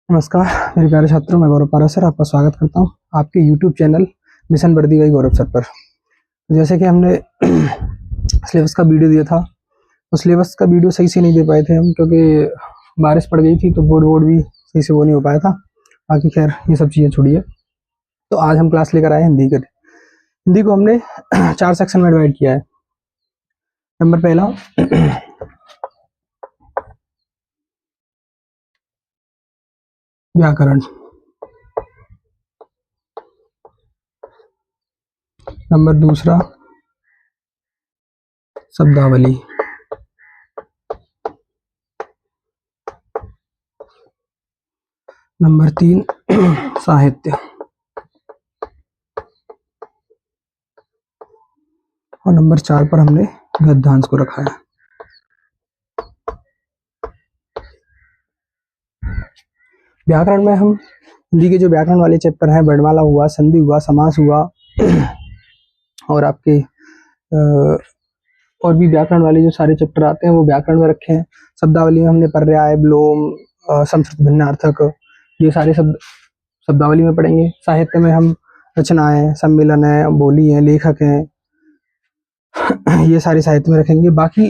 नमस्कार मेरे प्यारे छात्रों, मैं गौरव पारासर आपका स्वागत करता हूं आपके YouTube चैनल मिशन वर्दी गई गौरव सर पर। तो जैसे कि हमने सिलेबस का वीडियो दिया था, तो सिलेबस का वीडियो सही से नहीं दे पाए थे हम, क्योंकि बारिश पड़ गई थी तो बोर्ड भी सही से वो नहीं हो पाया था। बाकी खैर ये सब चीज़ें छोड़िए। तो आज हम क्लास लेकर आए हिंदी के। हिंदी को हमने 4 सेक्शन में डिवाइड किया है। नंबर पहला व्याकरण, नंबर दूसरा शब्दावली, नंबर 3 साहित्य, और नंबर 4 पर हमने गद्यांश को रखा है। व्याकरण में हम हिंदी के जो व्याकरण वाले चैप्टर हैं, वर्णमाला हुआ, संधि हुआ, समास हुआ, और आपके और भी व्याकरण वाले जो सारे चैप्टर आते हैं वो व्याकरण में रखे हैं। शब्दावली में हमने पर्याय, विलोम, संस्कृत भिन्नार्थक, ये सारे शब्द शब्दावली में पढ़ेंगे। साहित्य में हम रचनाएं, सम्मेलन है, बोली है, लेखक हैं, ये सारे साहित्य में रखेंगे। बाकी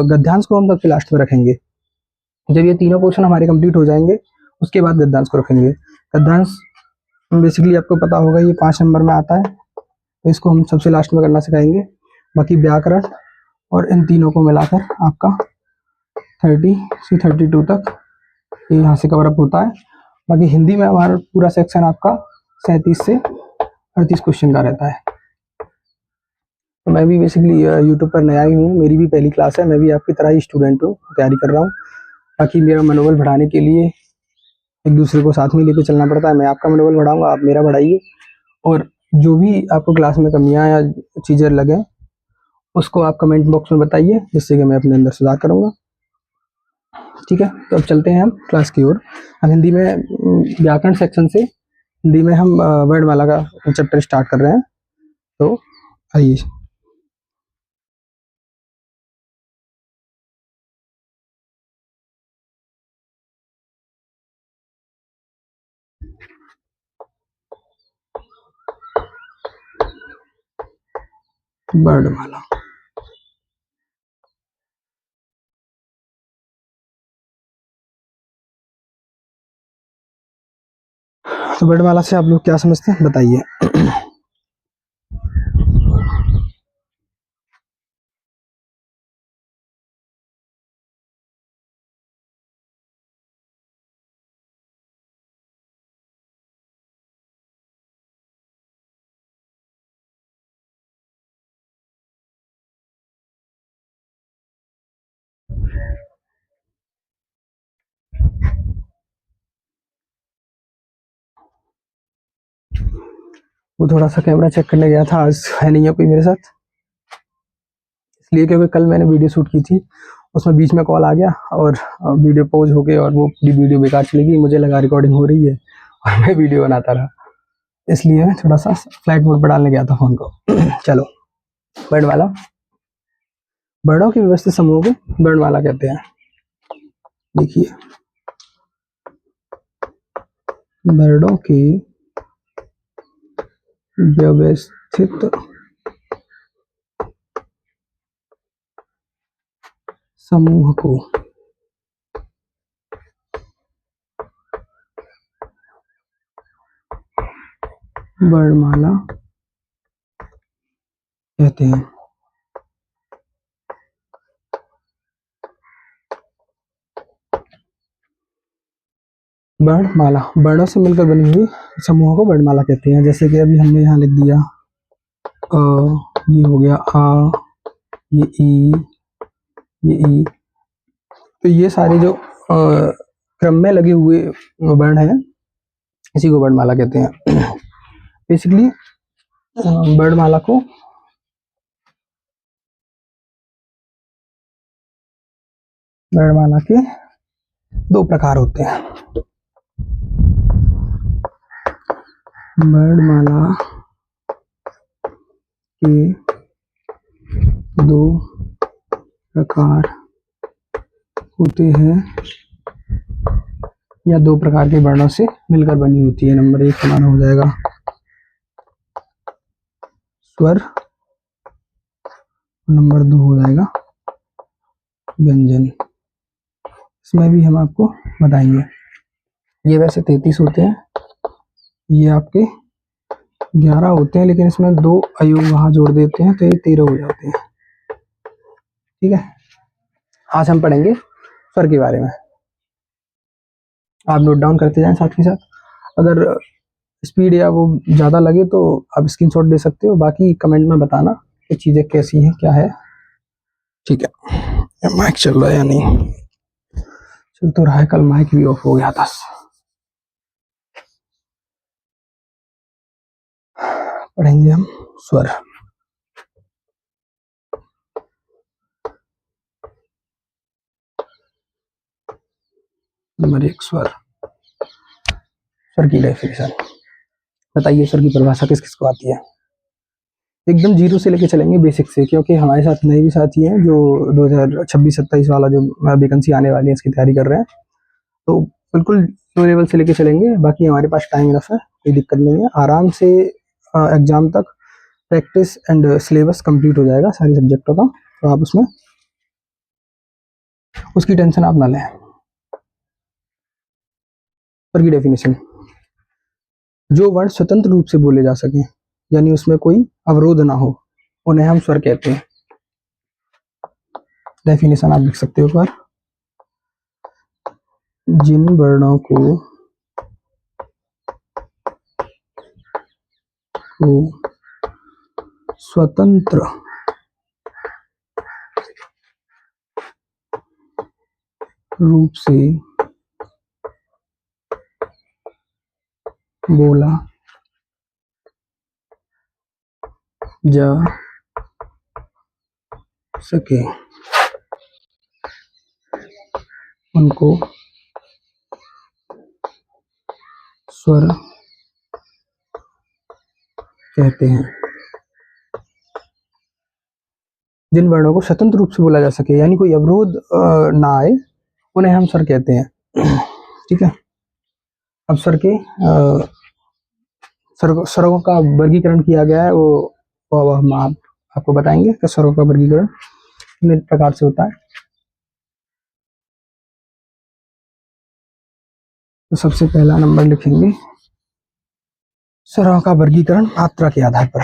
गद्यांश को हम सबसे लास्ट में रखेंगे। जब ये तीनों पोर्शन हमारे कंप्लीट हो जाएंगे उसके बाद गद्यांश को रखेंगे। गद्यांश बेसिकली आपको पता होगा ये 5 नंबर में आता है, तो इसको हम सबसे लास्ट में करना सिखाएंगे। बाकी व्याकरण और इन तीनों को मिलाकर आपका 30 से 32 तक ये यहाँ से कवर अप होता है। बाकी हिंदी में हमारा पूरा सेक्शन आपका 37 से 38 क्वेश्चन का रहता है। तो मैं भी बेसिकली यूट्यूब पर नया ही हूँ, मेरी भी पहली क्लास है, मैं भी आपकी तरह ही स्टूडेंट हूँ, तैयारी कर रहा हूँ। बाकी मेरा मनोबल बढ़ाने के लिए एक दूसरे को साथ में लेकर चलना पड़ता है। मैं आपका मनोबल बढ़ाऊंगा, आप मेरा बढ़ाइए, और जो भी आपको क्लास में कमियां या चीज़ें लगे उसको आप कमेंट बॉक्स में बताइए, जिससे कि मैं अपने अंदर सुधार करूंगा। ठीक है, तो अब चलते हैं हम क्लास की ओर। हम हिंदी में व्याकरण सेक्शन से हिंदी में हम वर्णमाला का चैप्टर स्टार्ट कर रहे हैं। तो आइए। वर्णमाला, तो वर्णमाला से आप लोग क्या समझते हैं बताइए। वो थोड़ा सा कैमरा चेक करने गया था, आज है नहीं है कोई मेरे साथ, इसलिए क्योंकि कल मैंने वीडियो शूट की थी, उसमें बीच में कॉल आ गया और वीडियो पॉज हो गई और वो पूरी वीडियो बेकार चली गई। मुझे लगा रिकॉर्डिंग हो रही है और मैं वीडियो बनाता रहा, इसलिए मैं थोड़ा सा फ्लाइट मोड पर डालने गया था फोन को। चलो, वर्णमाला, वर्णों के व्यवस्थित समूह को वर्णमाला कहते हैं। देखिए, वर्णों के व्यवस्थित समूह को वर्णमाला कहते हैं। वर्णमाला वर्णों से मिलकर बनी हुई समूह को वर्णमाला कहते हैं। जैसे कि अभी हमने यहाँ लिख दिया अ, ये हो गया आ, ये ई, ये ई, तो ये सारे जो क्रम में लगे हुए वर्ण हैं इसी को वर्णमाला कहते हैं। बेसिकली वर्णमाला को वर्णमाला के 2 प्रकार होते हैं। वर्णमाला के 2 प्रकार होते हैं या दो प्रकार के वर्णों से मिलकर बनी होती है। नंबर 1 हमारा हो जाएगा स्वर, नंबर 2 हो जाएगा व्यंजन। इसमें भी हम आपको बताएंगे। ये वैसे 33 होते हैं, ये आपके 11 होते हैं, लेकिन इसमें 2 अयोग वहां जोड़ देते हैं तो ये 13 हो जाते हैं। ठीक है, आज हम पढ़ेंगे स्वर के बारे में। आप नोट डाउन करते जाएं साथ ही साथ। अगर स्पीड या वो ज़्यादा लगे तो आप स्क्रीनशॉट दे सकते हो, बाकी कमेंट में बताना कि चीज़ें कैसी हैं, क्या है। ठीक है, माइक चल रहा है या नहीं? चल तो रहा है, कल माइक भी ऑफ हो गया था। पढ़ेंगे हम स्वर। नंबर 1 स्वर। स्वर की डेफिनेशन बताइए। स्वर की परिभाषा किस किस को आती है? एकदम जीरो से लेके चलेंगे, बेसिक से, क्योंकि हमारे साथ नए भी साथी हैं जो 2026-27 वाला जो वैकेंसी आने वाली है इसकी तैयारी कर रहे हैं, तो बिल्कुल लो लेवल से लेके चलेंगे। बाकी हमारे पास टाइम इनफ है, कोई दिक्कत नहीं है। आराम से एग्जाम तक प्रैक्टिस एंड सिलेबस कंप्लीट हो जाएगा सारी सब्जेक्टों का, तो आप उसमें उसकी टेंशन आप ना लें। स्वर की डेफिनेशन, जो वर्ण स्वतंत्र रूप से बोले जा सके, यानी उसमें कोई अवरोध ना हो, उन्हें हम स्वर कहते हैं। डेफिनेशन आप लिख सकते हो एक बार। जिन वर्णों को स्वतंत्र रूप से बोला जा सके, उनको स्वर कहते हैं। जिन वर्णों को स्वतंत्र रूप से बोला जा सके, यानी कोई अवरोध ना आए, उन्हें हम स्वर कहते हैं। ठीक है, अब स्वर के स्वरों का वर्गीकरण किया गया है, वो हम आपको बताएंगे कि स्वरों का वर्गीकरण कितने प्रकार से होता है। तो सबसे पहला नंबर लिखेंगे स्वरों का वर्गीकरण मात्रा के आधार पर।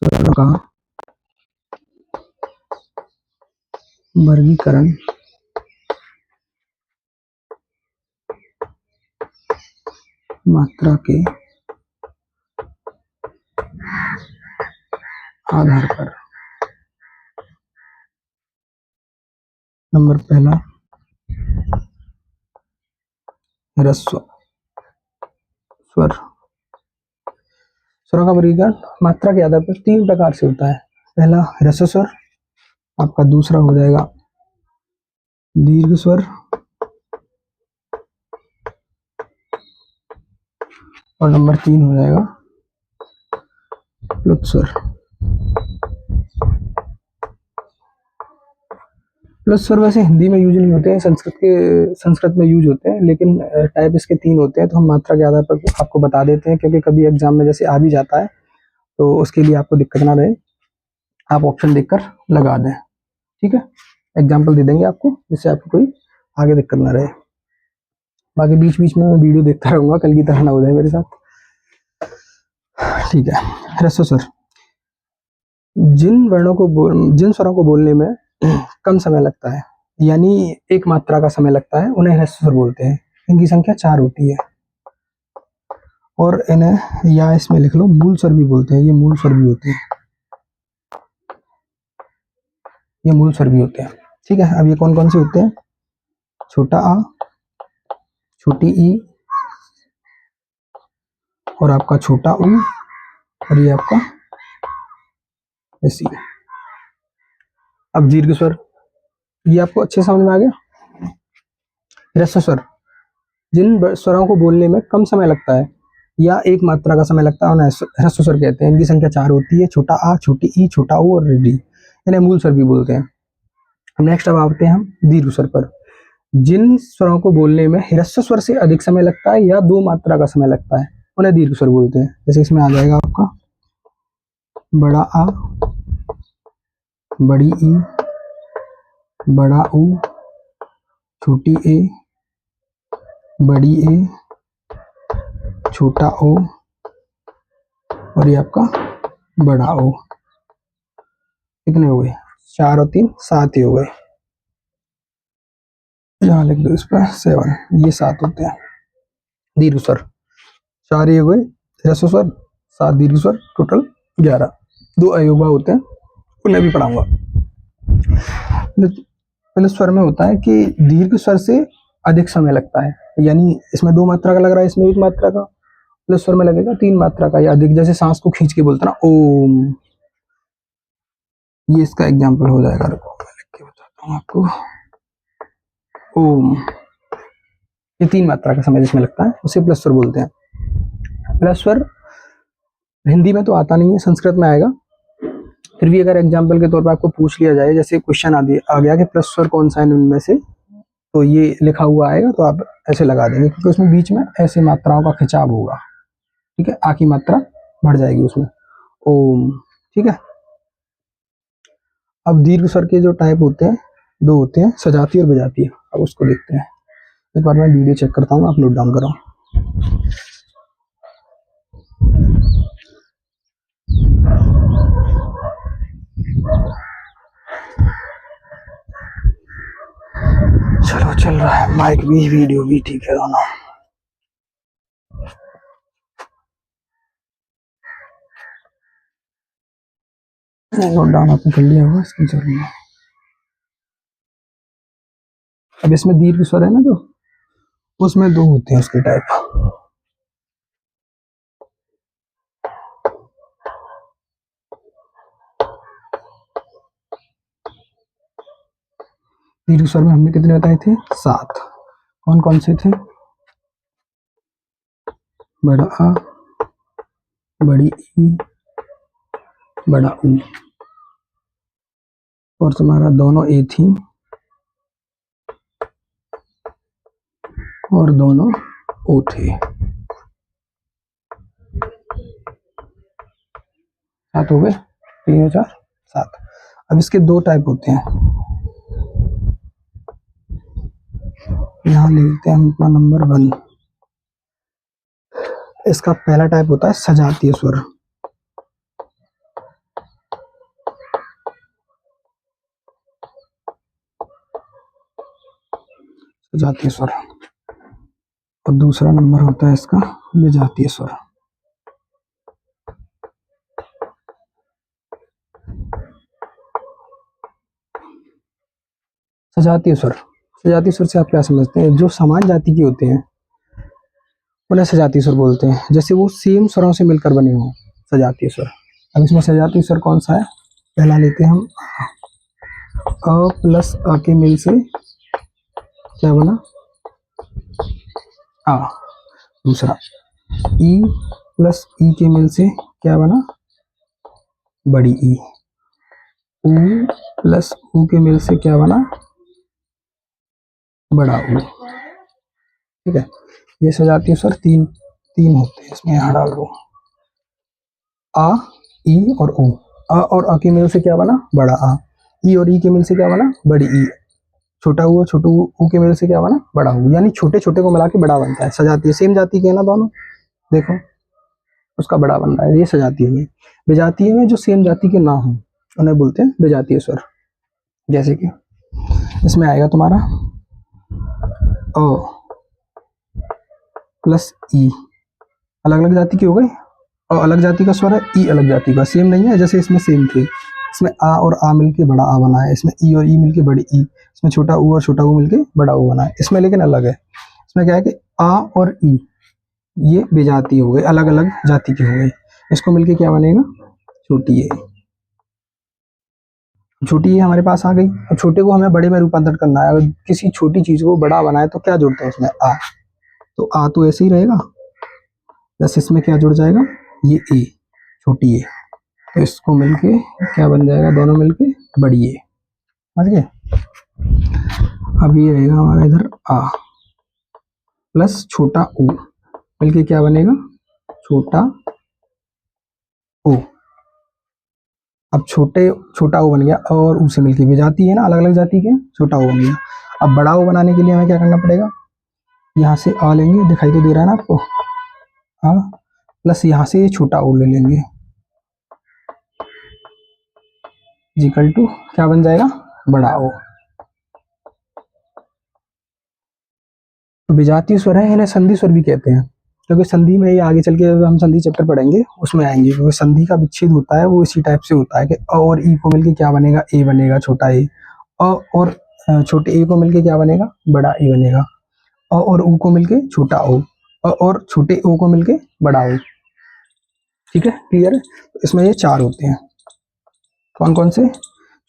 स्वरों का वर्गीकरण मात्रा के आधार पर। नंबर पहला ह्रस्व स्वर। स्वरों का वर्गीकरण मात्रा के आधार पर 3 प्रकार से होता है। पहला ह्रस्व स्वर, आपका दूसरा हो जाएगा दीर्घ स्वर, और नंबर 3 हो जाएगा प्लुत स्वर। प्लस स्वर वैसे हिंदी में यूज नहीं होते हैं, संस्कृत में यूज होते हैं, लेकिन टाइप इसके 3 होते हैं, तो हम मात्रा के आधार पर आपको बता देते हैं, क्योंकि कभी एग्जाम में जैसे आ भी जाता है तो उसके लिए आपको दिक्कत ना रहे, आप ऑप्शन देखकर लगा दें। ठीक है, एग्जाम्पल दे देंगे आपको, जिससे आपको कोई आगे दिक्कत ना रहे। बाकी बीच बीच में मैं वीडियो देखता रहूंगा, कल की तरह ना हो जाए मेरे साथ। ठीक है, ह्रस्व स्वर। जिन स्वरों को बोलने में कम समय लगता है, यानी एक मात्रा का समय लगता है, उन्हें ह्रस्व स्वर बोलते हैं। इनकी संख्या 4 होती है, और इन्हें या इसमें लिख लो मूल स्वर भी बोलते हैं। ये मूल स्वर भी होते हैं, ये मूल स्वर भी होते हैं। ठीक है, अब ये कौन कौन से होते हैं? छोटा आ, छोटी ई, और आपका छोटा ऊ, और ये आपका ऐसी। अब दीर्घ स्वर, ये आपको अच्छे समझ में आ गया। ह्रस्व स्वर, जिन स्वरों को बोलने में कम समय लगता है, या एक मात्रा का समय लगता है उन्हें ह्रस्व स्वर कहते हैं। इनकी संख्या 4 होती है, छोटा आ, छोटी ई, छोटा ओ और डी, इन्हें मूल स्वर भी बोलते हैं। नेक्स्ट अब आते हैं हम दीर्घ स्वर पर। जिन स्वरों को बोलने में ह्रस्व स्वर से अधिक समय लगता है या 2 मात्रा का समय लगता है उन्हें दीर्घ स्वर बोलते हैं। जैसे इसमें आ जाएगा आपका बड़ा आ, बड़ी ई, बड़ा ऊ, छोटी ए, बड़ी ए, छोटा ओ और ये आपका बड़ा ओ। कितने हो गए? 4 और 3 7 ही हो गए। यहाँ लिख दो इस पर 7, ये 7 होते हैं दीर्घ स्वर। 4 ही हो गए ह्रस्व स्वर, 7 दीर्घ स्वर, टोटल 11। 2 अयोगा होते हैं, उन्हें भी पढ़ाऊंगा। पहले स्वर में होता है कि दीर्घ स्वर से अधिक समय लगता है, यानी इसमें 2 मात्रा का लग रहा है, इसमें 1 मात्रा का। प्लस स्वर में लगेगा 3 मात्रा का या अधिक, जैसे सांस को खींच के बोलते ना ओम, ये इसका एग्जाम्पल हो जाएगा। रुको मैं लिख के बताता हूँ आपको। ओम, ये 3 मात्रा का समय जिसमें लगता है उसे प्लस स्वर बोलते हैं। प्लस स्वर हिंदी में तो आता नहीं है, संस्कृत में आएगा। फिर भी अगर एग्जाम्पल के तौर पर आपको पूछ लिया जाए, जैसे क्वेश्चन आ गया कि प्लस स्वर कौन सा है इनमें से, तो ये लिखा हुआ आएगा तो आप ऐसे लगा देंगे, क्योंकि उसमें बीच में ऐसे मात्राओं का खिंचाव होगा। ठीक है, आ की मात्रा बढ़ जाएगी उसमें, ओम। ठीक है, अब दीर्घ स्वर के जो टाइप होते हैं 2 होते हैं, सजातीय और विजातीय। अब उसको देखते हैं। एक बार मैं वीडियो चेक करता हूँ, आप नोट डाउन करो। चलो चल रहा है, माइक भी वीडियो भी ठीक है दोनों। नोट डाउन आपने कर लिया होगा इसकी जरूरत नहीं। अब इसमें दीर्घ स्वर है ना जो, उसमें 2 होते हैं उसके टाइप। दीर्घ स्वर में हमने कितने बताए थे? 7। कौन कौन से थे? बड़ा आ, बड़ी ई, बड़ा ऊ, और तुम्हारा दोनों ए थी और दोनों ओ थे। 7 हो गए, 3 और 4 7। अब इसके 2 टाइप होते हैं, यहाँ लिखते हैं हम अपना नंबर 1। इसका पहला टाइप होता है सजातीय स्वर। सजातीय स्वर। और दूसरा नंबर होता है इसका विजातीय स्वर। सजातीय स्वर, सजातीय स्वर से आप क्या समझते हैं? जो समान जाति के होते हैं उन्हें सजातीय स्वर बोलते हैं, जैसे वो सेम स्वरों से मिलकर बने हों, सजातीय स्वर। अब इसमें सजातीय स्वर कौन सा है? पहला लेते हैं हम, अ प्लस अ के मिल से क्या बना? आ। दूसरा, ई प्लस ई के मिल से क्या बना? बड़ी ई। ऊ प्लस ऊ के मिल से क्या बना? बड़ा ऊ। ठीक है, ये सजातीय स्वर 3 होते हैं इसमें, यहाँ डाल दो। आ, ई और ऊ। अ और अ के मिल से क्या बना? बड़ा आ। ई और ई के मिल से क्या बना? बड़ी ई। छोटा ऊ और छोटू ऊ के मिल से क्या बना? बड़ा ऊ। यानी छोटे छोटे को मिला के बड़ा बनता है। सजातीय, सेम जाति के है ना दोनों, देखो उसका बड़ा बन रहा है, ये सजातीय में। विजातीय में जो सेम जाति के ना हो उन्हें बोलते हैं विजातीय स्वर। जैसे कि इसमें आएगा तुम्हारा अ प्लस ई, अलग अलग जाति की हो गई, और अलग जाति का स्वर है, ई अलग जाति का, सेम नहीं है। जैसे इसमें सेम थे, इसमें आ और आ मिलके बड़ा आ बना है, इसमें ई और ई मिलके बड़ी ई, इसमें छोटा ऊ और छोटा ऊ मिलके बड़ा ऊ बना है। इसमें लेकिन अलग है, इसमें क्या है कि आ और ई ये विजाती हो गए, अलग अलग जाति के हो गए। इसको मिलके क्या बनेगा? छोटी ए। छोटी ए हमारे पास आ गई। अब छोटे को हमें बड़े में रूपांतरित करना है। अगर किसी छोटी चीज को बड़ा बनाए तो क्या जोड़ते हैं उसमें? आ। तो आ तो ऐसे ही रहेगा, प्लस इसमें क्या जुड़ जाएगा, ये ए, छोटी ए, तो इसको मिलके क्या बन जाएगा, दोनों मिलके बड़ी ए। समझ गए। अब ये रहेगा हमारा इधर आ प्लस छोटा ओ, मिलके क्या बनेगा, छोटा ओ। अब छोटा ओ बन गया, और ऊ से मिलके भी जाती है ना, अलग अलग जाति के, छोटा ओ बन गया। अब बड़ा ओ बनाने के लिए हमें क्या करना पड़ेगा, यहाँ से आ लेंगे, दिखाई तो दे रहा है ना आपको, हाँ, प्लस यहाँ से छोटा ओ ले लेंगे, इक्वल टू क्या बन जाएगा, बड़ा ओ। तो विजातीय स्वर है, इन्हें संधि स्वर भी कहते हैं, क्योंकि संधि में ही आगे चल के हम संधि चैप्टर पढ़ेंगे उसमें आएंगे, क्योंकि संधि का विच्छेद होता है वो इसी टाइप से होता है कि अ और ई को मिलके क्या बनेगा, ए बनेगा, छोटा ए। अ और छोटे ए को मिलके क्या बनेगा, बड़ा ए बनेगा। अ और ऊ को मिलके छोटा ओ, अ और छोटे ओ को मिलके बड़ा ओ। ठीक है, क्लियर है। तो इसमें ये चार होते हैं, कौन कौन से,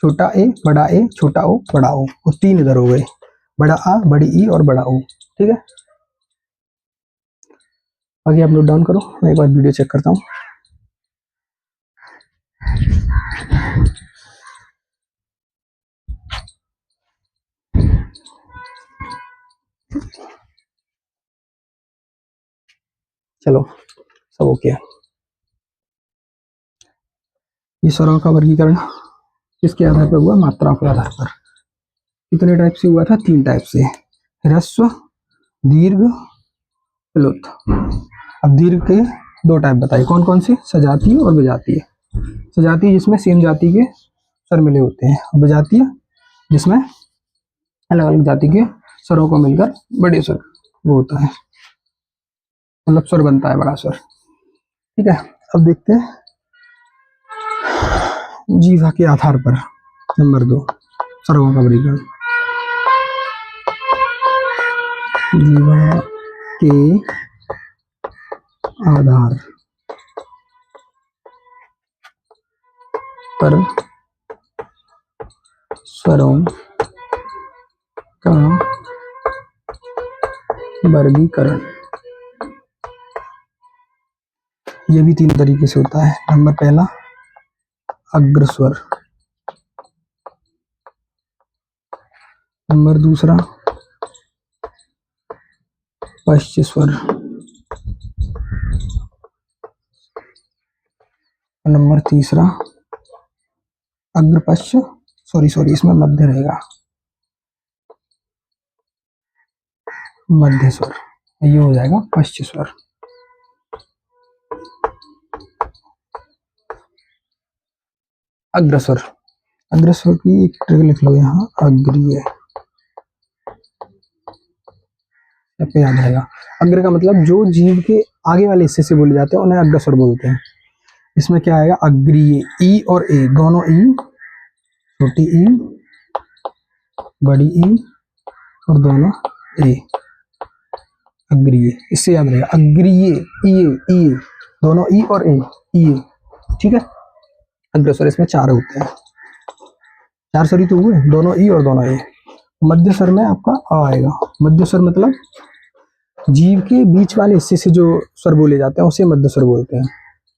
छोटा ए, बड़ा ए, छोटा ओ, बड़ा ओ, और तीन इधर हो गए, बड़ा आ, बड़ी ई और बड़ा ओ। ठीक है, आगे आप नोट डाउन करो, मैं एक बार वीडियो चेक करता हूँ। चलो, सब ओके है। ये स्वरों का वर्गीकरण किसके आधार पर हुआ, मात्रा के आधार पर। कितने टाइप से हुआ था, तीन टाइप से, ह्रस्व, दीर्घ, प्लुत। अब दीर्घ के दो टाइप बताइए, कौन कौन से, सजातीय और विजातीय। सजातीय जिसमें सेम जाति के स्वर मिले होते हैं, और विजातीय जिसमें अलग अलग जाति के स्वरों को मिलकर बड़े स्वर वो होता है, मतलब स्वर बनता है बड़ा स्वर। ठीक है, अब देखते हैं जीवा के आधार पर, नंबर 2, स्वरों का वर्गीकरण। जीवा के आधार पर स्वरों का वर्गीकरण, ये भी तीन तरीके से होता है। नंबर पहला अग्रस्वर, नंबर दूसरा पश्च स्वर, नंबर तीसरा अग्रपश्च, सॉरी इसमें मध्य रहेगा, मध्य स्वर, ये हो जाएगा पश्च स्वर। अग्रस्वर, अग्रस्वर की एक ट्रिक लिख लो यहाँ, अग्रीय, पे याद रहेगा। अग्र का मतलब जो जीव के आगे वाले हिस्से से बोले जाते हैं उन्हें अग्रस्वर बोलते हैं। इसमें क्या आएगा, अग्रीय, ई और ए दोनों, ई, छोटी ई, बड़ी ई और दोनों ए, अग्रीय। इससे याद रहेगा, अग्रीय, ई दोनों ई और ए, ई। ठीक है, अग्रस्वर इसमें चार होते हैं, चार स्वर ही तो हुए, दोनों ई और दोनों ए। मध्य स्वर में आपका अ आएगा। मध्य स्वर मतलब जीव के बीच वाले हिस्से से जो स्वर बोले जाते हैं उसे मध्य स्वर बोलते हैं।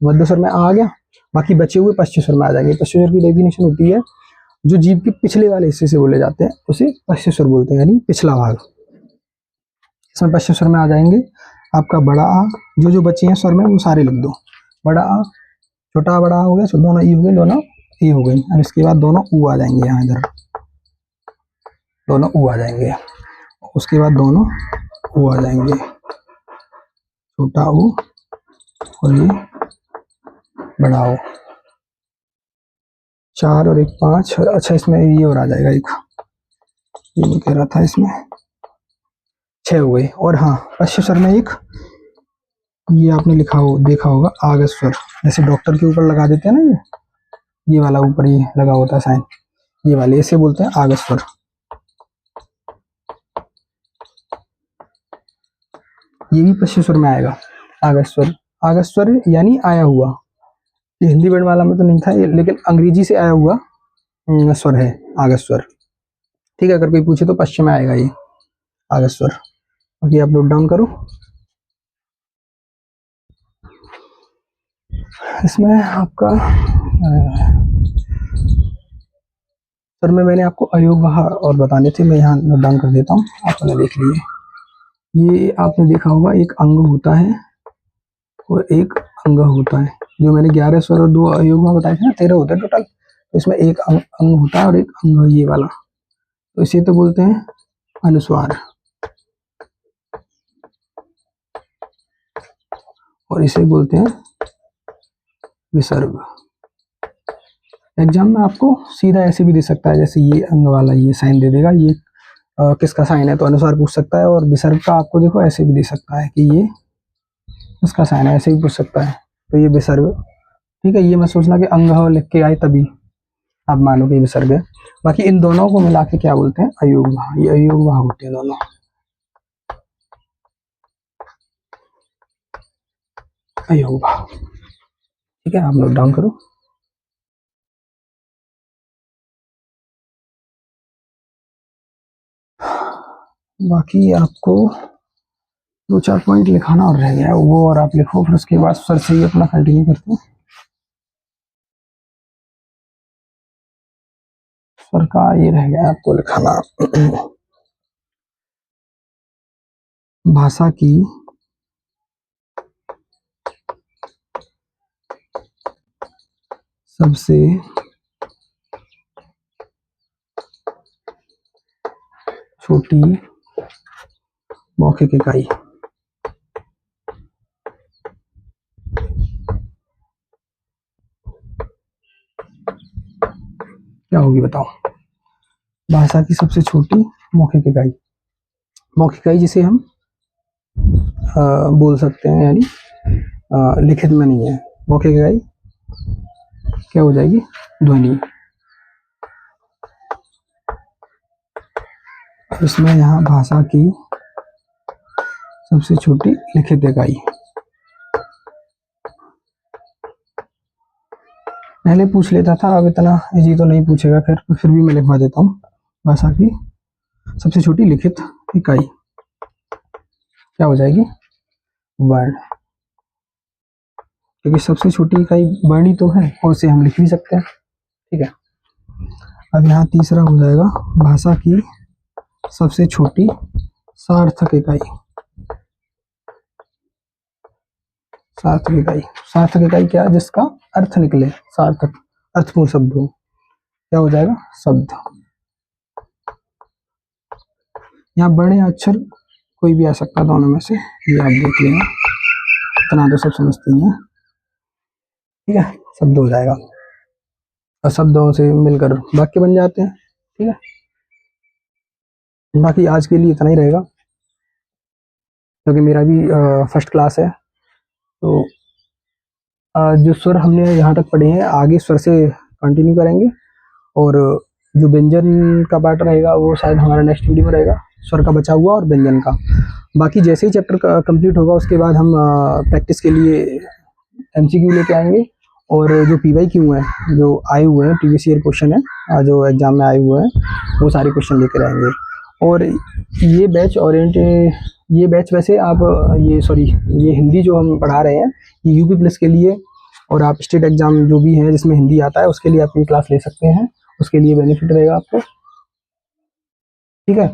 मध्य स्वर में आ गया, बाकी बचे हुए पश्च स्वर में आ जाएंगे। पश्च स्वर की डेफिनेशन होती है जो जीव के पिछले वाले हिस्से से बोले जाते हैं उसे पश्च स्वर बोलते हैं, यानी पिछला भाग। इसमें पश्च स्वर में आ जाएंगे आपका बड़ा आ, जो जो बचे हैं स्वर में वो सारे लिख दो। बड़ा आ, छोटा बड़ा आ हो गया, दोनों ई हो गए, दोनों ए हो गई। अब इसके बाद दोनों ऊ आ जाएंगे, यहाँ इधर दोनों ऊ आ जाएंगे। उसके बाद दोनों ऊ आ जाएंगे, छोटा ऊ और ये बड़ा ऊ। 4 और 1 5, अच्छा इसमें ये और आ जाएगा एक, ये मैं कह रहा था, इसमें 6 हो गए। और हाँ, पश्च स्वर में एक ये आपने लिखा हो देखा होगा, आगस स्वर, जैसे डॉक्टर के ऊपर लगा देते हैं ना, ये वाला ऊपर ये लगा होता है साइन, ये वाले इसे बोलते हैं आगस स्वर। ये भी पश्च स्वर में आएगा, आगस स्वर। आगस स्वर यानी आया हुआ, ये हिंदी वर्णमाला में तो नहीं था ये, लेकिन अंग्रेजी से आया हुआ स्वर है आगस स्वर। ठीक है, अगर कोई पूछे तो पश्चिम में आएगा ये आगस स्वर। ओके, आप नोट डाउन करो। इसमें आपका सर में मैंने आपको अयोगवाह और बताने थे, मैं यहाँ नोट डाउन कर देता हूँ, आपने देख लिए। ये आपने देखा होगा एक अंग होता है और एक अंग होता है। जो मैंने 11 स्वर और 2 अयोगवाह बताए थे ना, 13 होते हैं टोटल। तो इसमें एक अंग होता है और एक अंग ये वाला, तो इसे तो बोलते हैं अनुस्वार और इसे बोलते हैं विसर्ग। एग्जाम में आपको सीधा ऐसे भी दे सकता है, जैसे ये अंग वाला ये साइन दे देगा, ये किसका साइन है तो अनुस्वार पूछ सकता है। और विसर्ग का आपको देखो ऐसे भी दे सकता है कि ये इसका साइन है, ऐसे भी पूछ सकता है, तो ये विसर्ग। ठीक है, ये मत सोचना कि अंग लिख के आए तभी आप मानो कि विसर्ग है। बाकी इन दोनों को मिला के क्या बोलते हैं, अयोगवाह। ये अयोगवाह होते हैं दोनों, अयोगवाह। ठीक है, आप नोट डाउन करो। बाकी आपको 2-4 पॉइंट लिखाना और रह गया है, वो और आप लिखो, फिर उसके बाद सर से ही अपना कंटिन्यू करते हैं। सर का ये रह गया आपको लिखाना, भाषा की सबसे छोटी मौखिक इकाई। क्या होगी बताओ? भाषा की सबसे छोटी मौखिक इकाई, मौखिक इकाई जिसे हम बोल सकते हैं, यानी लिखित में नहीं है। मौखिक इकाई क्या हो जाएगी? ध्वनि। इसमें यहाँ भाषा की सबसे छोटी लिखित इकाई, पहले पूछ लेता था, अब इतना इजी तो नहीं पूछेगा, फिर भी मैं लिखवा देता हूँ। भाषा की सबसे छोटी लिखित इकाई क्या हो जाएगी? वर्ण। क्योंकि सबसे छोटी इकाई वर्ण ही तो है और उसे हम लिख भी सकते हैं। ठीक है, अब यहाँ तीसरा हो जाएगा भाषा की सबसे छोटी सार्थक इकाई। सार्थक इकाई, सार्थक इकाई क्या? जिसका अर्थ निकले, सार्थक अर्थपूर्ण शब्द हो, क्या हो जाएगा? शब्द। यहाँ वर्ण या अक्षर कोई भी आ सकता है दोनों में से, ये आप देख लेना, इतना तो सब समझते ही हैं। ठीक है, शब्द हो जाएगा और शब्दों से मिलकर वाक्य बन जाते हैं। ठीक है, बाकी आज के लिए इतना ही रहेगा, क्योंकि मेरा भी फर्स्ट क्लास है। तो जो स्वर हमने यहाँ तक पढ़े हैं, आगे स्वर से कंटिन्यू करेंगे, और जो व्यंजन का पार्ट रहेगा वो शायद हमारा नेक्स्ट वीडियो में रहेगा, स्वर का बचा हुआ और व्यंजन का। बाकी जैसे ही चैप्टर कंप्लीट होगा उसके बाद हम प्रैक्टिस के लिए एमसीक्यू लेके आएंगे, और जो पीवाईक्यू हैं, जो आए हुए हैं प्रीवियस ईयर क्वेश्चन है जो एग्जाम में आए हुए हैं, वो सारे क्वेश्चन लेकर आएंगे। और ये बैच वैसे आप ये हिंदी जो हम पढ़ा रहे हैं, ये यूपी प्लस के लिए, और आप स्टेट एग्जाम जो भी है जिसमें हिंदी आता है उसके लिए आप ये क्लास ले सकते हैं, उसके लिए बेनिफिट रहेगा आपको। ठीक है,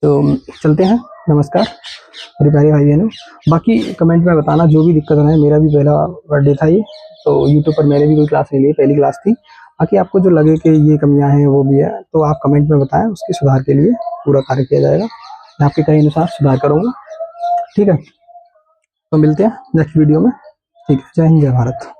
तो चलते हैं, नमस्कार मेरे प्यारे भाई बहनों। बाकी कमेंट में बताना जो भी दिक्कत है, मेरा भी पहला बर्थडे था ये, तो यूट्यूब पर मैंने भी कोई क्लास नहीं ली, पहली क्लास थी। बाकी आपको जो लगे कि ये कमियां हैं वो भी है, तो आप कमेंट में बताएं, उसके सुधार के लिए पूरा कार्य किया जाएगा, मैं आपके कहे अनुसार सुधार करूँगा। ठीक है, तो मिलते हैं नेक्स्ट वीडियो में। ठीक है, जय हिंद, जय भारत।